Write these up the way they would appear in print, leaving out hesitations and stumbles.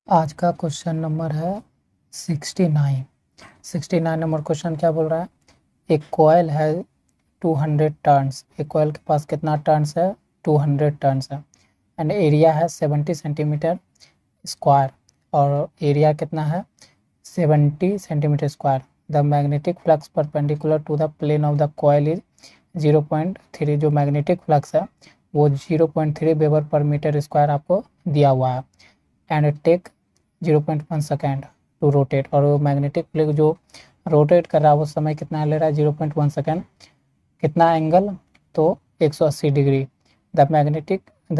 आज का question number है 69 नंबर क्वेश्चन क्या बोल रहा है। एक कॉइल है 200 टर्न्स। एक कॉइल के पास कितना टर्न्स है? 200 टर्न्स है। एंड एरिया है 70 सेंटीमीटर स्क्वायर। और एरिया कितना है? 70 centimetre square. The magnetic flux perpendicular to the plane of the coil is 0.3। जो मैग्नेटिक फ्लक्स है वो 0.3 वेबर पर मीटर स्क्वायर आपको दिया हुआ है। And take 0.1 second to rotate. और वो मैग्नेटिक फ्लक्स जो रोटेट कर रहा है वो समय कितना ले रहा है? 0.1 सेकेंड। कितना एंगल? तो 180 degree. The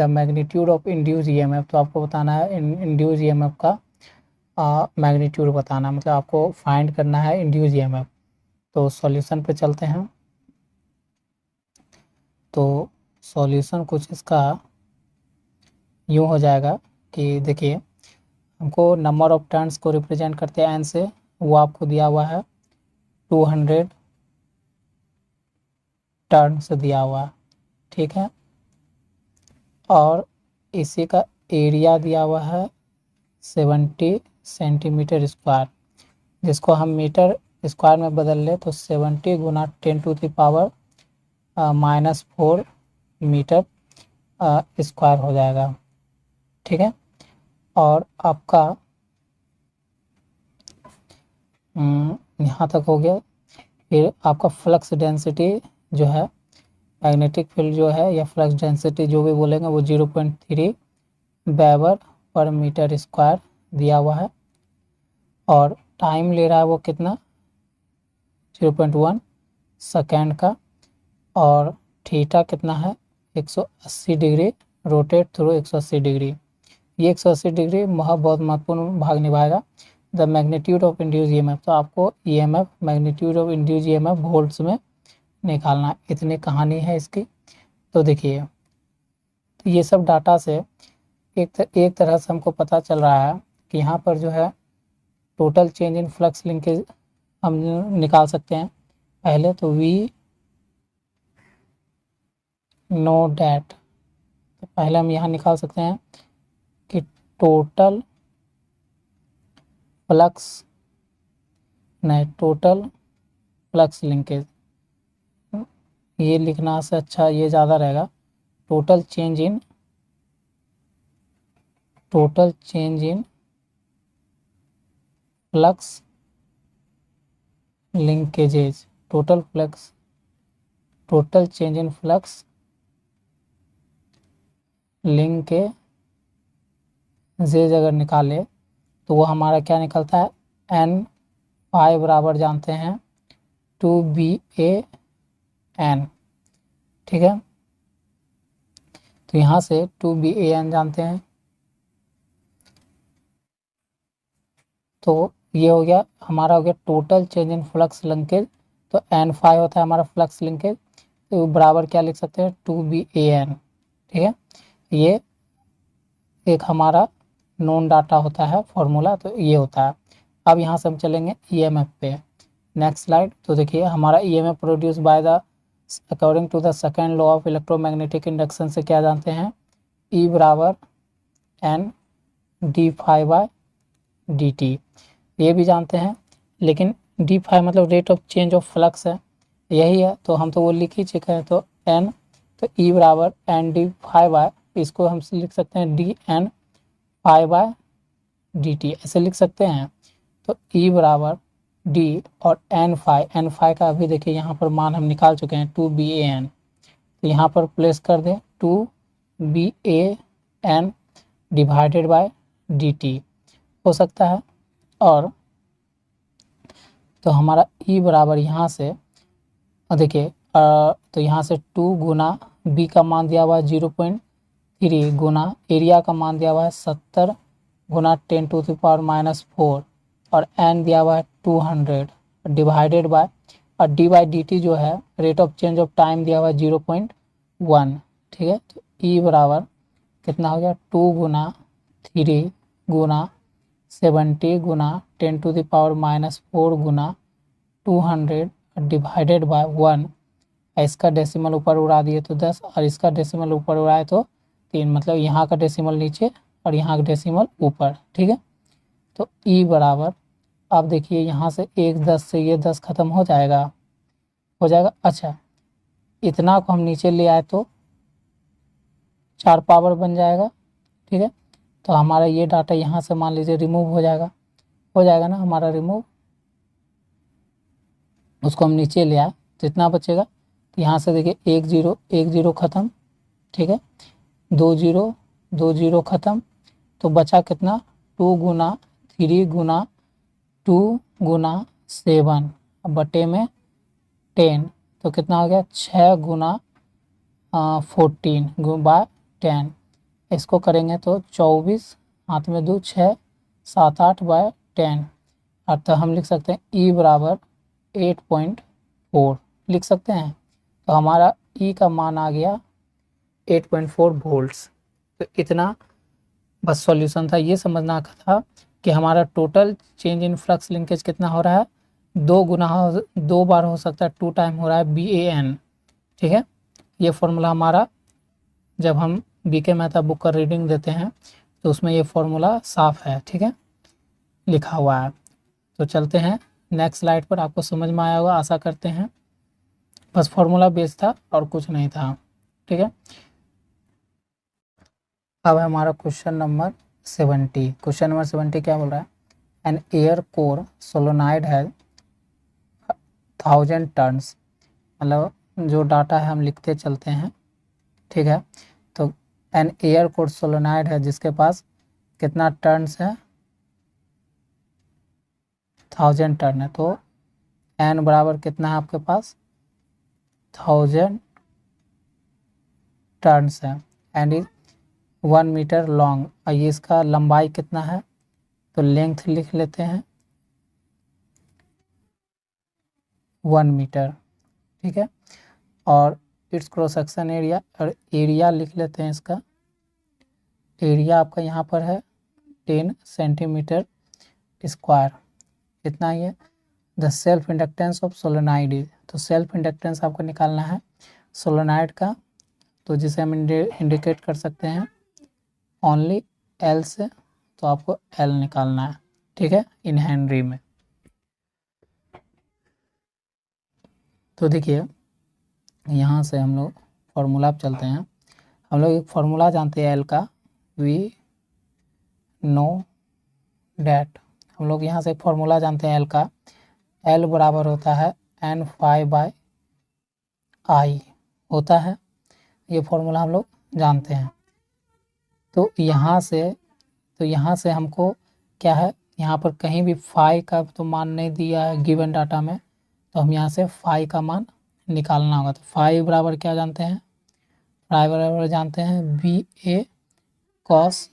magnitude of induce EMF. तो आपको बताना है इंड्यूस ईएमएफ का मैग्नीट्यूड बताना, मतलब आपको फाइंड करना है इंड्यूस ईएमएफ। तो सॉल्यूशन पे चलते हैं। तो सॉल्यूशन कुछ इसका यूँ हो जाएगा कि देखिए, हमको नंबर ऑफ टर्न्स को रिप्रेजेंट करते हैं एन से, वो आपको दिया हुआ है 200 टर्न्स दिया हुआ है, ठीक है। और इसी का एरिया दिया हुआ है 70 सेंटीमीटर स्क्वायर, जिसको हम मीटर स्क्वायर में बदल ले तो 70 गुना 10⁻⁻⁴ मीटर स्क्वायर हो जाएगा, ठीक है। और आपका यहाँ तक हो गया। फिर आपका फ्लक्स डेंसिटी जो है, मैग्नेटिक फील्ड जो है या फ्लक्स डेंसिटी जो भी बोलेंगे वो 0.3 वेबर पर मीटर स्क्वायर दिया हुआ है। और टाइम ले रहा है वो कितना? 0.1 सेकेंड का। और थीटा कितना है? 180 डिग्री, रोटेट थ्रू 180 डिग्री। ये 180 डिग्री बहुत महत्वपूर्ण भाग निभाएगा। The magnitude of induce EMF. तो आपको EMF, magnitude of induce EMF volts में निकालना। इतनी कहानी है इसकी। तो देखिए, तो ये सब डाटा से एक तरह से हमको पता चल रहा है कि यहाँ पर जो है total change in flux linkage हम निकाल सकते हैं। पहले तो वी नो डैट, तो पहले हम यहाँ निकाल सकते हैं कि टोटल फ्लक्स लिंकेज। ये लिखना से अच्छा ये ज़्यादा रहेगा। Total change in flux linkages. Total change in flux linkages अगर निकाले तो वो हमारा क्या निकलता है? एन फाई बराबर जानते हैं 2BAN, ठीक है। तो यहाँ से 2BAN जानते हैं। तो ये हो गया हमारा, हो गया total change in flux linkage. तो N5 होता है हमारा फ्लक्स लिंकेज, तो बराबर क्या लिख सकते हैं? 2BAN, ठीक है। ये एक हमारा नोन डाटा होता है फॉर्मूला, तो ये होता है। अब यहाँ से हम चलेंगे ईएमएफ पे, नेक्स्ट स्लाइड। तो देखिए हमारा EMF produce by the according to the second law of electromagnetic induction से क्या जानते हैं? E बराबर N d∅dt, ये भी जानते हैं। लेकिन d∅ मतलब rate of change of flux है, यही है, तो हम तो वो लिख ही चुके हैं। तो n, तो E बराबर N d∅, इसको हम लिख सकते हैं dN∅dt, ऐसे लिख सकते हैं। तो E बराबर d और N∅ का अभी देखिए यहाँ पर मान हम निकाल चुके हैं 2BAN, तो यहाँ पर प्लेस कर दें 2BAN डिवाइडेड बाय dt हो सकता है। और तो हमारा E बराबर यहाँ से देखिए, तो यहाँ से 2 गुना B का मान दिया हुआ है 0.3 गुना एरिया का मान दिया हुआ है 70 गुना 10⁻⁻⁴ और N दिया हुआ है 200 डिवाइडेड बाय, और d/dt जो है rate of change of time दिया हुआ है 0.1, ठीक है। तो E बराबर कितना हो गया? 2 गुना 3 गुना 70 गुना 10⁻⁻⁴ गुना 200 डिवाइडेड बाय 1। इसका डेसिमल ऊपर उड़ा दिए तो 10, और इसका डेसिमल ऊपर उड़ाए तो 3, मतलब यहाँ का डेसिमल नीचे और यहाँ का डेसिमल ऊपर, ठीक है। तो ई बराबर, आप देखिए यहाँ से 1 10 से ये 10 खत्म हो जाएगा, हो जाएगा। अच्छा, इतना को हम नीचे ले आए तो 4 पावर बन जाएगा, ठीक है। तो हमारा ये डाटा यहाँ से मान लीजिए रिमूव हो जाएगा ना हमारा रिमूव। उसको हम नीचे ले आए तो इतना बचेगा। तो यहाँ से देखिए 1 0 ख़त्म, ठीक है। 2 0 ख़त्म, तो बचा कितना, 2 गुना 3 गुना 2 गुना 7 बटे में 10, तो कितना हो गया 6 गुना 14 बाय 10। इसको करेंगे तो 24, हाथ में 2 6 7 8 बाय 10। अर्थात हम लिख सकते हैं ई बराबर 8.4 लिख सकते हैं। तो हमारा ई का मान आ गया 8.4 वोल्ट्स। तो इतना बस सॉल्यूशन था। ये समझना था कि हमारा total change in flux linkage कितना हो रहा है, 2 बार हो सकता है, 2 टाइम हो रहा है BAN, ठीक है। ये फॉर्मूला हमारा जब हम BK मेहता बुक का रीडिंग देते हैं तो उसमें ये फॉर्मूला साफ है, ठीक है, लिखा हुआ है। तो चलते हैं नेक्स्ट स्लाइड पर। आपको समझ में आया होगा आशा करते हैं। बस फॉर्मूला बेस था और कुछ नहीं था, ठीक है। अब है हमारा क्वेश्चन नंबर 70। क्वेश्चन नंबर 70 क्या बोल रहा है, एन एयर कोर सोलोनाइड है 1000 टर्न्स। मतलब जो डाटा है हम लिखते चलते हैं, ठीक है। तो एन एयर कोर सोलोनाइड है जिसके पास कितना टर्न्स है, 1000 टर्न है। तो एन बराबर कितना है आपके पास, 1000 टर्न्स है एंड इज 1 मीटर लॉन्ग। और ये इसका लंबाई कितना है, तो लेंथ लिख लेते हैं 1 मीटर, ठीक है। और इट्स क्रॉस सेक्शन एरिया, और एरिया लिख लेते हैं इसका। एरिया आपका यहाँ पर है 10 सेंटीमीटर स्क्वायर, इतना ही है। The self inductance of solenoid is, तो सेल्फ इंडक्टेंस आपको निकालना है सोलेनाइड का, तो जिसे हम इंडिकेट कर सकते हैं ओनली L से। तो आपको L निकालना है, ठीक है, इन हेनरी में। तो देखिए यहाँ से हम लोग फॉर्मूला पर चलते हैं। हम लोग एक फार्मूला जानते हैं L का, वी नो डैट। हम लोग यहाँ से फॉर्मूला जानते हैं L का, L बराबर होता है N∅/I होता है। ये फॉर्मूला हम लोग जानते हैं। तो यहाँ से हमको क्या है, यहाँ पर कहीं भी फाई का तो मान नहीं दिया है गिवन डाटा में, तो हम यहाँ से फाई का मान निकालना होगा। तो फाई बराबर क्या जानते हैं, फाई बराबर जानते हैं BA cos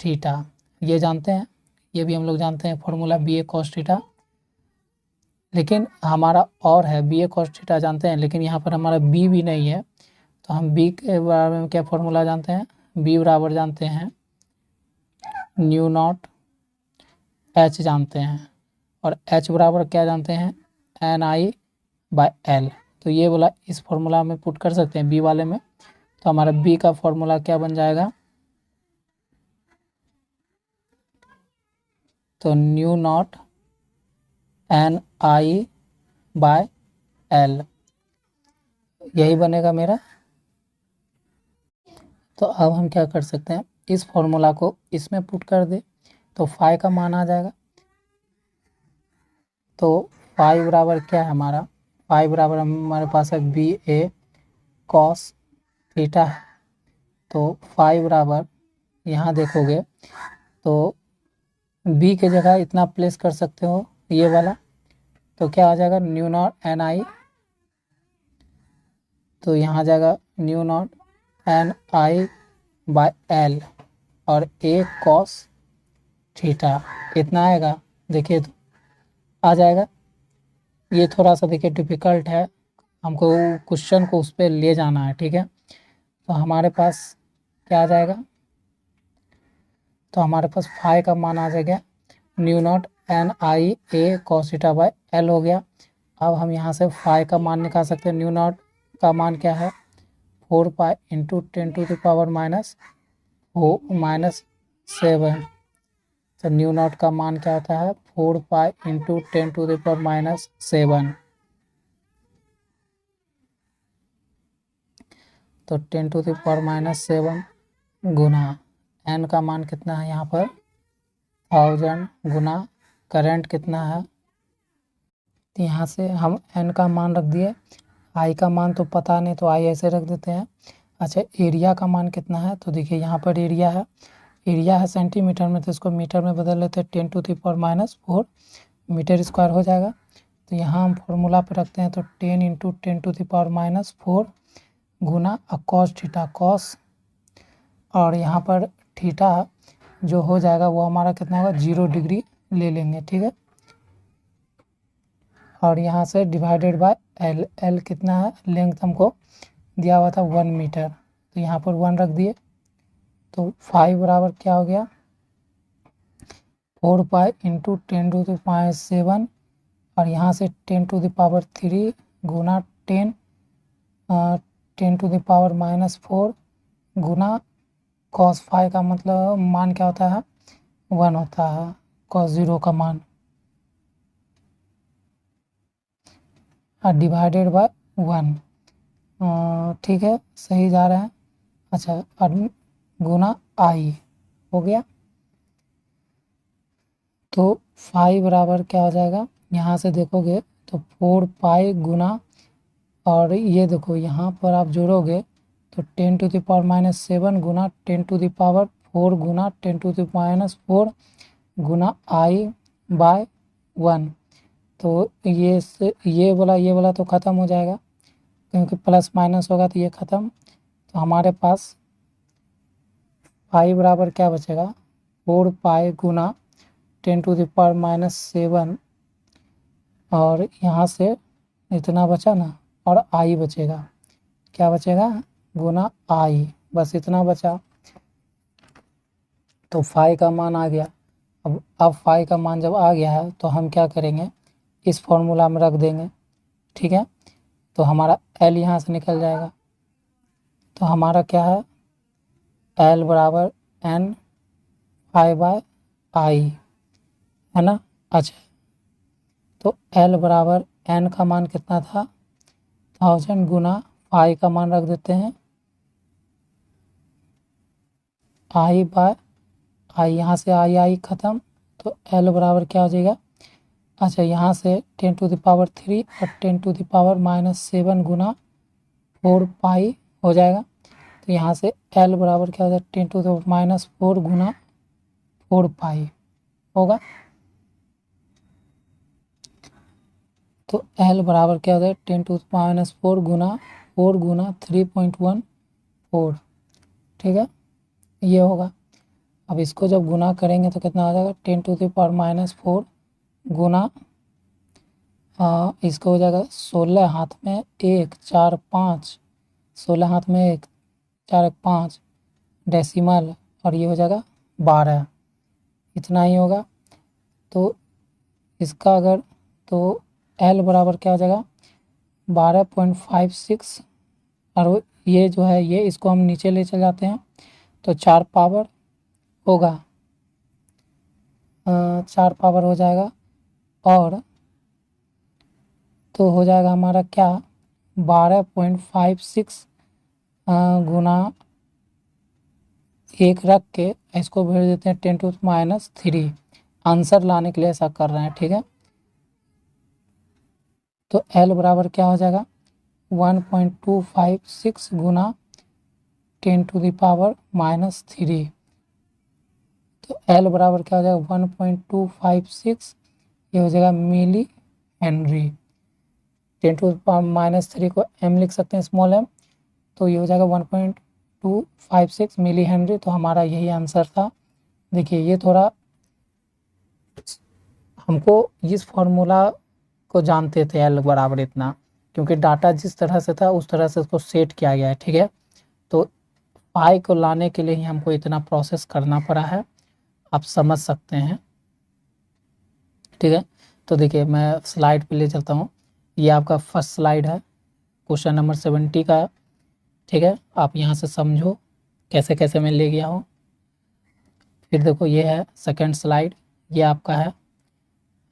थीटा, ये जानते हैं। ये भी हम लोग जानते हैं फॉर्मूला BA cos थीटा। लेकिन हमारा और है BA cos थीटा जानते हैं, लेकिन यहाँ पर हमारा B भी नहीं है। तो हम B के बारे में क्या फॉर्मूला जानते हैं, B बराबर जानते हैं न्यू नॉट H जानते हैं, और H बराबर क्या जानते हैं NI/L। तो ये बोला इस फॉर्मूला में पुट कर सकते हैं B वाले में। तो हमारा B का फॉर्मूला क्या बन जाएगा, तो न्यू नॉट NI/L, यही बनेगा मेरा। तो अब हम क्या कर सकते हैं, इस फॉर्मूला को इसमें पुट कर दे तो फाई का मान आ जाएगा। तो फाई बराबर क्या है हमारा, फाई बराबर हमारे पास है BA cos थीटा है। तो फाई बराबर यहाँ देखोगे तो B के जगह इतना प्लेस कर सकते हो ये वाला, तो क्या आ जाएगा न्यू नॉट NI, तो यहाँ जाएगा न्यू नॉट NI/L और A cos थीटा, इतना आएगा। देखिए तो आ जाएगा। ये थोड़ा सा देखिए डिफ़िकल्ट है, हमको क्वेश्चन को उस पर ले जाना है, ठीक है। तो हमारे पास क्या आ जाएगा, तो हमारे पास फाई का मान आ जाएगा न्यू नॉट NI/A cos थीटा/L हो गया। अब हम यहाँ से फाई का मान निकाल सकते हैं। न्यू नॉट का मान क्या है 4 पाई इंटू 10⁻⁻⁻⁷, तो न्यू नॉट का मान क्या होता है 4 पाई इंटू 10⁻⁷। तो 10⁻⁷ गुना n का मान कितना है यहाँ पर 1000 गुना करंट कितना है। तो यहाँ से हम n का मान रख दिए, i का मान तो पता नहीं तो i ऐसे रख देते हैं। अच्छा एरिया का मान कितना है, तो देखिए यहाँ पर एरिया है सेंटीमीटर में, तो इसको मीटर में बदल लेते हैं 10⁻⁴ मीटर स्क्वायर हो जाएगा। तो यहाँ हम फॉर्मूला पे रखते हैं, तो 10 इंटू 10⁻⁴ गुना कॉस थीटा कॉस, और यहाँ पर थीटा जो हो जाएगा वो हमारा कितना होगा 0 डिग्री ले लेंगे, ठीक है। और यहाँ से डिवाइडेड बाय एल, एल कितना है लेंथ हमको दिया हुआ था 1 मीटर, तो यहाँ पर 1 रख दिए। तो 5 बराबर क्या हो गया 4 पाई इंटू 10⁻⁷, और यहाँ से 10⁻³ गुना 10⁻⁻⁴ गुना कॉस 5 का मतलब मान क्या होता है 1 होता है, कॉस 0 का मान, डिवाइडेड बाय 1, ठीक है सही जा रहे हैं। अच्छा और गुना आई हो गया। तो 5 बराबर क्या हो जाएगा, यहाँ से देखोगे तो 4 पाई गुना, और ये देखो यहाँ पर आप जोड़ोगे तो 10⁻⁷ गुना 10⁴ गुना 10⁻⁴ गुना आई बाय 1। तो ये वाला तो ख़त्म हो जाएगा क्योंकि प्लस माइनस होगा तो ये ख़त्म। तो हमारे पास 5 बराबर क्या बचेगा 4 पाई गुना 10⁻⁷, और यहाँ से इतना बचा ना, और आई बचेगा, क्या बचेगा गुना आई, बस इतना बचा। तो 5 का मान आ गया। अब 5 का मान जब आ गया है तो हम क्या करेंगे इस फॉर्मूला में रख देंगे, ठीक है। तो हमारा L यहाँ से निकल जाएगा, तो हमारा क्या है L बराबर N 5/I है ना। अच्छा तो L बराबर N का मान कितना था 1000 गुना I का मान रख देते हैं I/I, यहाँ से आई ख़त्म, तो L बराबर क्या हो जाएगा। अच्छा यहाँ से 10⁻³ और 10⁻⁻7 गुना 4 पाई हो जाएगा। तो यहाँ से L बराबर क्या हो जाएगा 10⁻⁴ गुना 4 पाई होगा। तो L बराबर क्या हो जाएगा 10⁻⁴ गुना 4 गुना 3.14, ठीक है ये होगा। अब इसको जब गुना करेंगे तो कितना आ जाएगा 10⁻⁴ गुना इसको हो जाएगा 16 हाथ में 1 4 5, 16 हाथ में 1 4 5 डेसिमल, और ये हो जाएगा 12, इतना ही होगा। तो इसका अगर तो L बराबर क्या हो जाएगा 12.56, और ये जो है ये इसको हम नीचे ले चले जाते हैं तो 4 पावर होगा, 4 पावर हो जाएगा, और तो हो जाएगा हमारा क्या 12.56 गुना 1 रख के इसको भेज देते हैं 10⁻⁻3, आंसर लाने के लिए ऐसा कर रहे हैं, ठीक है। तो L बराबर क्या हो जाएगा 1.256 गुना 10⁻⁻3, तो L बराबर क्या हो जाएगा 1.256, ये हो जाएगा मिली हेनरी। 10⁻⁻3 को m लिख सकते हैं स्मॉल m, तो ये हो जाएगा 1.256 मिली हेनरी। तो हमारा यही आंसर था। देखिए ये थोड़ा हमको इस फॉर्मूला को जानते थे L बराबर इतना, क्योंकि डाटा जिस तरह से था उस तरह से उसको सेट किया गया है, ठीक है। तो पाई को लाने के लिए ही हमको इतना प्रोसेस करना पड़ा है, आप समझ सकते हैं, ठीक है। तो देखिए मैं स्लाइड पे ले चलता हूँ, ये आपका फर्स्ट स्लाइड है क्वेश्चन नंबर 70 का, ठीक है। आप यहाँ से समझो कैसे कैसे मैं ले गया हूँ, फिर देखो ये है सेकंड स्लाइड, ये आपका है,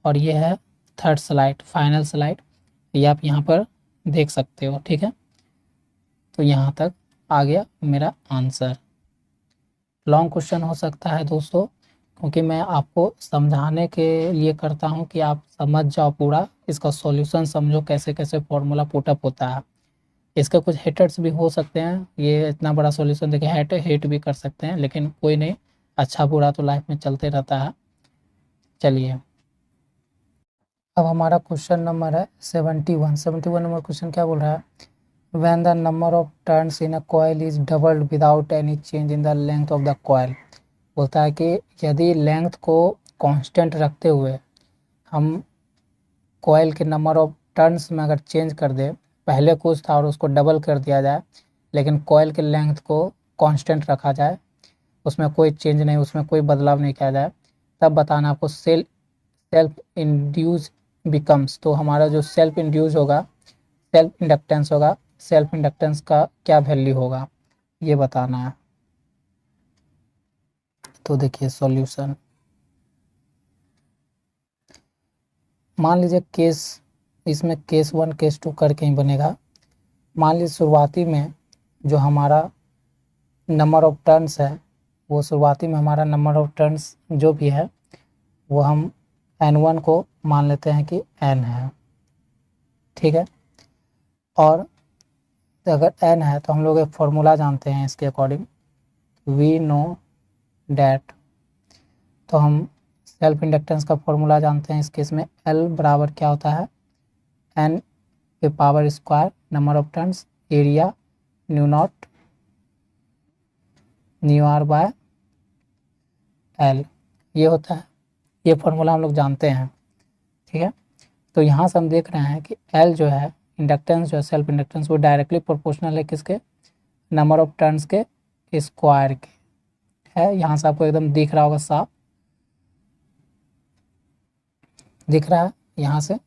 और ये है थर्ड स्लाइड, फाइनल स्लाइड, ये आप यहाँ पर देख सकते हो। ठीक है, तो यहाँ तक आ गया मेरा आंसर। लॉन्ग क्वेश्चन हो सकता है दोस्तों, क्योंकि मैं आपको समझाने के लिए करता हूँ कि आप समझ जाओ पूरा, इसका सॉल्यूशन समझो कैसे कैसे फॉर्मूला पुटअप होता है। इसके कुछ हेटर्स भी हो सकते हैं, ये इतना बड़ा सॉल्यूशन देखिए हेट भी कर सकते हैं, लेकिन कोई नहीं, अच्छा बुरा तो लाइफ में चलते रहता है। चलिए, अब हमारा क्वेश्चन नंबर है 71 नंबर क्वेश्चन क्या बोल रहा है, when the number of turns in a coil is doubled without any change in the length of the coil। बोलता है कि यदि लेंथ को कांस्टेंट रखते हुए हम कॉयल के नंबर ऑफ टर्न्स में अगर चेंज कर दे, पहले कुछ था और उसको डबल कर दिया जाए, लेकिन कॉयल के लेंथ को कांस्टेंट रखा जाए, उसमें कोई चेंज नहीं, उसमें कोई बदलाव नहीं किया जाए, तब बताना आपको सेल्फ इंड्यूस बिकम्स। तो हमारा जो सेल्फ इंड्यूस होगा, सेल्फ इंडक्टेंस होगा, सेल्फ इंडक्टेंस का क्या वैल्यू होगा, ये बताना है। तो देखिए सॉल्यूशन, मान लीजिए केस, इसमें केस 1 केस 2 करके ही बनेगा। मान लीजिए शुरुआती में जो हमारा नंबर ऑफ टर्न्स है, वो शुरुआती में हमारा नंबर ऑफ टर्न्स जो भी है वो हम n1 को मान लेते हैं कि n है। ठीक है, और अगर n है तो हम लोग एक फॉर्मूला जानते हैं इसके अकॉर्डिंग, वी नो डैट, तो हम सेल्फ इंडक्टेंस का फॉर्मूला जानते हैं इस केस में, L बराबर क्या होता है, n के power square number of turns area mu naught mu R by L, ये होता है, ये फॉर्मूला हम लोग जानते हैं। ठीक है, तो यहाँ से हम देख रहे हैं कि L जो है इंडक्टेंस, जो है सेल्फ इंडक्टेंस, वो डायरेक्टली प्रोपोर्शनल है किसके, नंबर ऑफ टर्न्स के स्क्वायर के है। यहाँ से आपको एकदम दिख रहा होगा, साफ दिख रहा है यहाँ से,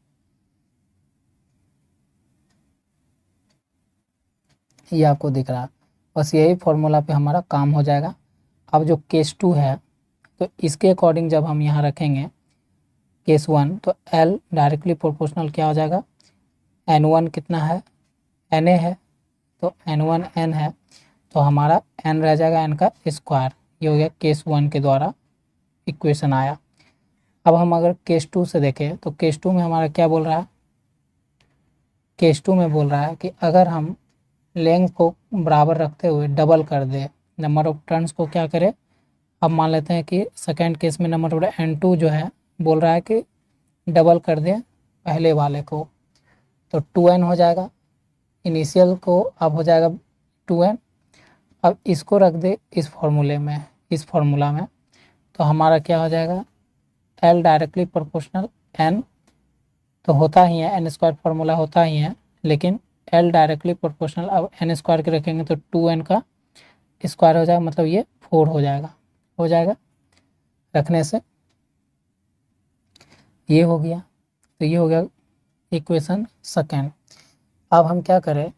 ये आपको दिख रहा है। बस यही फॉर्मूला पे हमारा काम हो जाएगा। अब जो केस 2 है, तो इसके अकॉर्डिंग जब हम यहाँ रखेंगे केस 1, तो L डायरेक्टली प्रोपोर्शनल क्या हो जाएगा, N1 कितना है, Na है, तो N1 N है, तो हमारा N रह जाएगा N का स्क्वायर। ये हो गया केस 1 के द्वारा इक्वेशन आया। अब हम अगर केस 2 से देखें, तो केस 2 में हमारा क्या बोल रहा है, केस 2 में बोल रहा है कि अगर हम लेंथ को बराबर रखते हुए डबल कर दे, नंबर ऑफ टर्न्स को क्या करें, अब मान लेते हैं कि सेकेंड केस में नंबर ऑफ N2 जो है बोल रहा है कि डबल कर दें पहले वाले को, तो 2n हो जाएगा, इनिशियल को अब हो जाएगा 2n। अब इसको रख दे इस फॉर्मूले में, इस फॉर्मूला में, तो हमारा क्या हो जाएगा, L डायरेक्टली प्रोपोर्शनल n, तो होता ही है, n स्क्वायर फार्मूला होता ही है, लेकिन L डायरेक्टली प्रोपोर्शनल, अब n स्क्वायर के रखेंगे तो 2n का स्क्वायर हो जाएगा, मतलब ये 4 हो जाएगा रखने से, ये हो गया। तो ये हो गया इक्वेशन सेकेंड। अब हम क्या करें,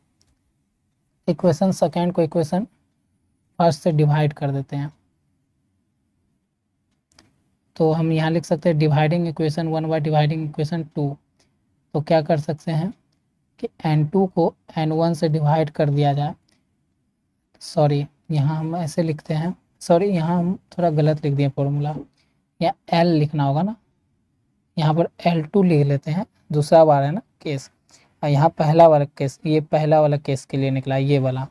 इक्वेशन सेकेंड को इक्वेशन फर्स्ट से डिवाइड कर देते हैं। तो हम यहाँ लिख सकते हैं dividing equation 1 by dividing equation 2। तो क्या कर सकते हैं कि N2 को N1 से डिवाइड कर दिया जाए, सॉरी यहाँ हम ऐसे लिखते हैं, सॉरी यहाँ हम थोड़ा गलत लिख दिए फॉर्मूला, यहाँ L लिखना होगा ना, यहाँ पर L2 लिख लेते हैं, दूसरा बार है ना केस, और यहाँ पहला वाला केस, ये पहला वाला केस के लिए निकला ये वाला,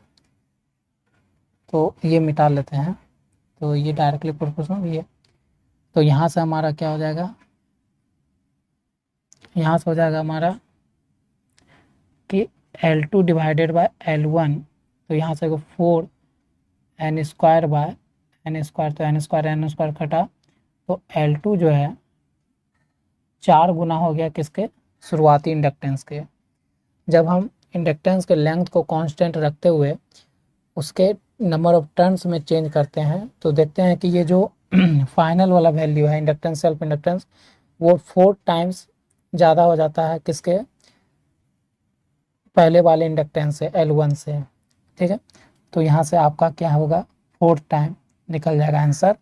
तो ये मिटा लेते हैं, तो ये डायरेक्टली प्रोपोर्शनल ये, तो यहाँ से हमारा क्या हो जाएगा, यहाँ से हो जाएगा हमारा कि L2 डिवाइडेड बाय L1, तो यहाँ से 4 n square by n square, तो n स्क्वायर कटा, तो L2 जो है 4 गुना हो गया किसके, शुरुआती इंडक्टेंस के। जब हम इंडक्टेंस के लेंथ को कांस्टेंट रखते हुए उसके नंबर ऑफ टर्न्स में चेंज करते हैं, तो देखते हैं कि ये जो फाइनल वाला वैल्यू है इंडक्टेंस सेल्फ इंडक्टेंस, वो 4 टाइम्स ज़्यादा हो जाता है किसके, पहले वाले इंडक्टेंस से, L1 से। ठीक है, तो यहाँ से आपका क्या होगा, 4 टाइम निकल जाएगा आंसर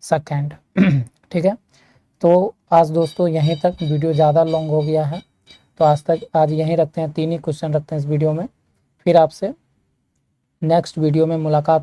सेकेंड। ठीक है, तो आज दोस्तों यहीं तक, वीडियो ज़्यादा लॉन्ग हो गया है, तो आज यहीं रखते हैं, 3 ही क्वेश्चन रखते हैं इस वीडियो में। फिर आपसे नेक्स्ट वीडियो में मुलाकात